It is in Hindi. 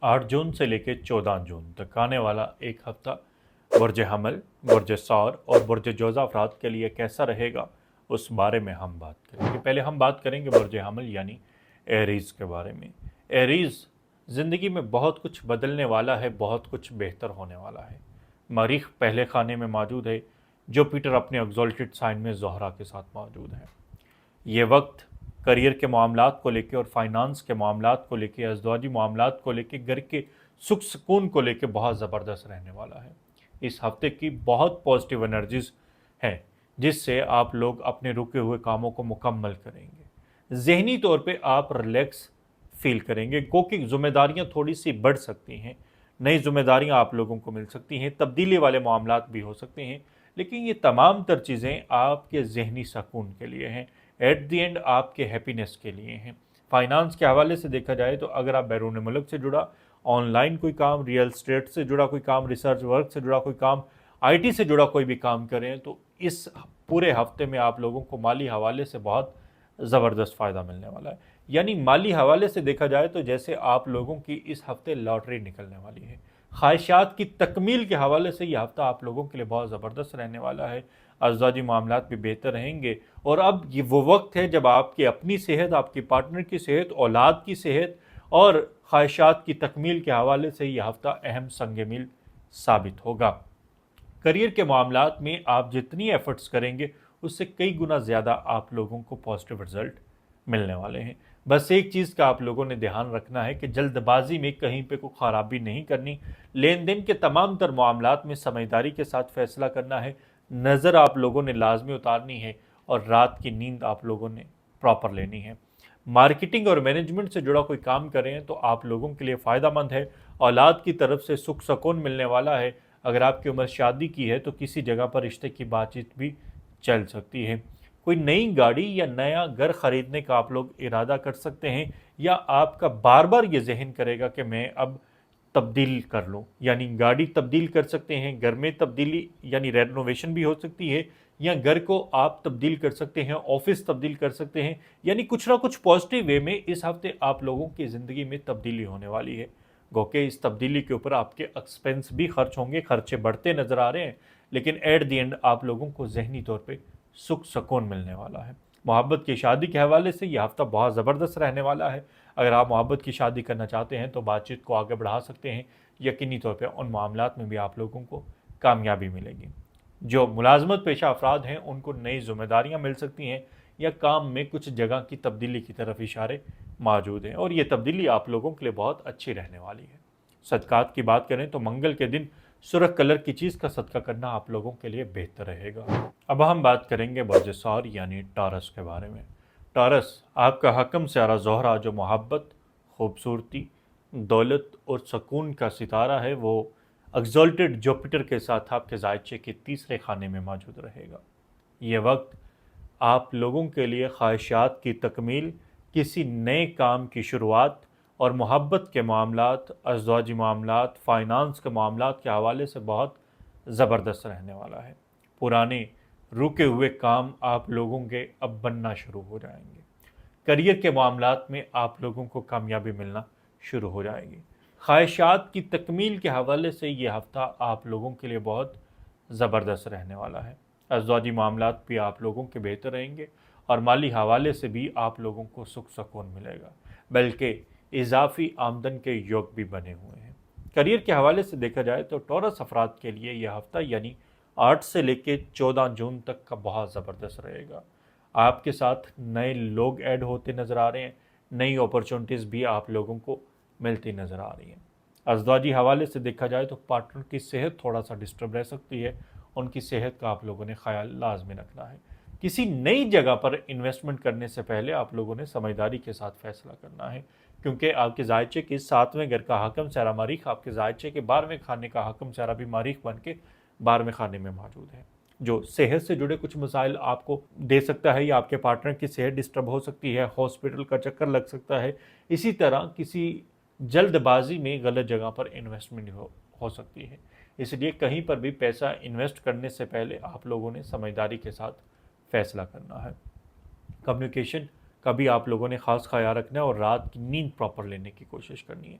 8 जून से लेकर 14 जून तक आने वाला एक हफ्ता बुर्ज हमल, बुर्ज सौर और बुर्ज जोज़ा अफराद के लिए कैसा रहेगा, उस बारे में हम बात करेंगे। पहले हम बात करेंगे बुर्ज हमल यानी एरीज़ के बारे में। एरीज़ ज़िंदगी में बहुत कुछ बदलने वाला है, बहुत कुछ बेहतर होने वाला है। मरीख पहले खाने में मौजूद है, जुपिटर अपने एग्ज़ॉल्टेड साइन में ज़ोहरा के साथ मौजूद है। ये वक्त करियर के मामलात को लेके और फाइनेंस के मामलात को लेके, अज़दवाजी मामलात को लेके, घर के सुख सुकून को लेके बहुत ज़बरदस्त रहने वाला है। इस हफ्ते की बहुत पॉजिटिव एनर्जीज हैं, जिससे आप लोग अपने रुके हुए कामों को मुकम्मल करेंगे। ज़हनी तौर पे आप रिलैक्स फील करेंगे, क्योंकि जिम्मेदारियां थोड़ी सी बढ़ सकती हैं, नई जिम्मेदारियां आप लोगों को मिल सकती हैं, तब्दीली वाले मामलात भी हो सकते हैं, लेकिन ये तमाम तर चीज़ें आपके ज़हनी सुकून के लिए हैं, एट दी एंड आपके हैप्पीनेस के लिए हैं। फाइनेंस के हवाले से देखा जाए तो अगर आप बैरून मुल्क से जुड़ा ऑनलाइन कोई काम, रियल स्टेट से जुड़ा कोई काम, रिसर्च वर्क से जुड़ा कोई काम, आईटी से जुड़ा कोई भी काम करें, तो इस पूरे हफ्ते में आप लोगों को माली हवाले से बहुत ज़बरदस्त फ़ायदा मिलने वाला है। यानी माली हवाले से देखा जाए तो जैसे आप लोगों की इस हफ्ते लॉटरी निकलने वाली है। ख्वाहिशात की तकमील के हवाले से यह हफ्ता आप लोगों के लिए बहुत ज़बरदस्त रहने वाला है। अज़वाजी मामलात भी बेहतर रहेंगे, और अब ये वो वक्त है जब आपकी अपनी सेहत, आपकी पार्टनर की सेहत, औलाद की सेहत और ख्वाहिशात की तकमील के हवाले से यह हफ्ता अहम संग मील साबित होगा। करियर के मामलात में आप जितनी एफर्ट्स करेंगे, उससे कई गुना ज़्यादा आप लोगों को पॉजिटिव रिजल्ट मिलने वाले हैं। बस एक चीज़ का आप लोगों ने ध्यान रखना है कि जल्दबाजी में कहीं पे कोई ख़राबी नहीं करनी, लेन देन के तमाम तर मामलात में समझदारी के साथ फ़ैसला करना है, नज़र आप लोगों ने लाजमी उतारनी है, और रात की नींद आप लोगों ने प्रॉपर लेनी है। मार्केटिंग और मैनेजमेंट से जुड़ा कोई काम करें तो आप लोगों के लिए फ़ायदा है। औलाद की तरफ से सुख सुकून मिलने वाला है। अगर आपकी उम्र शादी की है तो किसी जगह पर रिश्ते की बातचीत भी चल सकती है। कोई नई गाड़ी या नया घर ख़रीदने का आप लोग इरादा कर सकते हैं, या आपका बार बार ये जहन करेगा कि मैं अब तब्दील कर लूँ, यानी गाड़ी तब्दील कर सकते हैं, घर में तब्दीली यानी रेनोवेशन भी हो सकती है, या घर को आप तब्दील कर सकते हैं, ऑफिस तब्दील कर सकते हैं। यानी कुछ ना कुछ पॉजिटिव वे में इस हफ्ते आप लोगों की ज़िंदगी में तब्दीली होने वाली है। गो के इस तब्दीली के ऊपर आपके एक्सपेंस भी खर्च होंगे, खर्चे बढ़ते नज़र आ रहे हैं, लेकिन एट दी एंड आप लोगों को जहनी तौर पर सुख सुकून मिलने वाला है। मोहब्बत की शादी के हवाले से यह हफ्ता बहुत ज़बरदस्त रहने वाला है। अगर आप मोहब्बत की शादी करना चाहते हैं तो बातचीत को आगे बढ़ा सकते हैं। यकीनी तौर पे उन मामलात में भी आप लोगों को कामयाबी मिलेगी। जो मुलाजमत पेशा अफराद हैं उनको नई जिम्मेदारियां मिल सकती हैं, या काम में कुछ जगह की तब्दीली की तरफ इशारे मौजूद हैं, और ये तब्दीली आप लोगों के लिए बहुत अच्छी रहने वाली है। सदकात की बात करें तो मंगल के दिन सुर्ख कलर की चीज़ का सदका करना आप लोगों के लिए बेहतर रहेगा। अब हम बात करेंगे बुर्ज सौर यानी टॉरस के बारे में। टॉरस आपका हकम सितारा ज़ोहरा, जो मोहब्बत, खूबसूरती, दौलत और सुकून का सितारा है, वो एग्ज़ॉल्टेड जुपिटर के साथ आपके ज़ायचे के तीसरे खाने में मौजूद रहेगा। ये वक्त आप लोगों के लिए ख्वाहिशात की तकमील, किसी नए काम की शुरुआत और मोहब्बत के मामलात, अज़वाजी मामलात, फ़ाइनेंस के मामलात के हवाले से बहुत ज़बरदस्त रहने वाला है। पुराने रुके हुए काम आप लोगों के अब बनना शुरू हो जाएंगे। करियर के मामलात में आप लोगों को कामयाबी मिलना शुरू हो जाएगी। ख्वाहिशात की तकमील के हवाले से ये हफ़्ता आप लोगों के लिए बहुत ज़बरदस्त रहने वाला है। अज़वाजी मामलात भी आप लोगों के बेहतर रहेंगे, और माली हवाले से भी आप लोगों को सुख सुकून मिलेगा, बल्कि इजाफी आमदन के योग भी बने हुए हैं। करियर के हवाले से देखा जाए तो टॉरस अफराद के लिए यह हफ़्ता यानी 8 से लेकर 14 जून तक का बहुत ज़बरदस्त रहेगा। आपके साथ नए लोग ऐड होते नज़र आ रहे हैं, नई अपॉर्चुनिटीज़ भी आप लोगों को मिलती नज़र आ रही हैं। अज़वाजी हवाले से देखा जाए तो पार्टनर की सेहत थोड़ा सा डिस्टर्ब रह सकती है, उनकी सेहत का आप लोगों ने ख्याल लाजमी रखना है। किसी नई जगह पर इन्वेस्टमेंट करने से पहले आप लोगों ने समझदारी के साथ फैसला करना है, क्योंकि आपके ज़ायचे के 7वें घर का हकम सारा मारीख आपके ज़ायचे के 12वें खाने का हकम सारा भी मारीख बन के 12वें खाने में मौजूद है, जो सेहत से जुड़े कुछ मसाइल आपको दे सकता है, या आपके पार्टनर की सेहत डिस्टर्ब हो सकती है, हॉस्पिटल का चक्कर लग सकता है। इसी तरह किसी जल्दबाजी में गलत जगह पर इन्वेस्टमेंट हो सकती है। इसलिए कहीं पर भी पैसा इन्वेस्ट करने से पहले आप लोगों ने समझदारी के साथ फैसला करना है। कम्युनिकेशन का भी आप लोगों ने ख़ास ख्याल रखना है, और रात की नींद प्रॉपर लेने की कोशिश करनी है,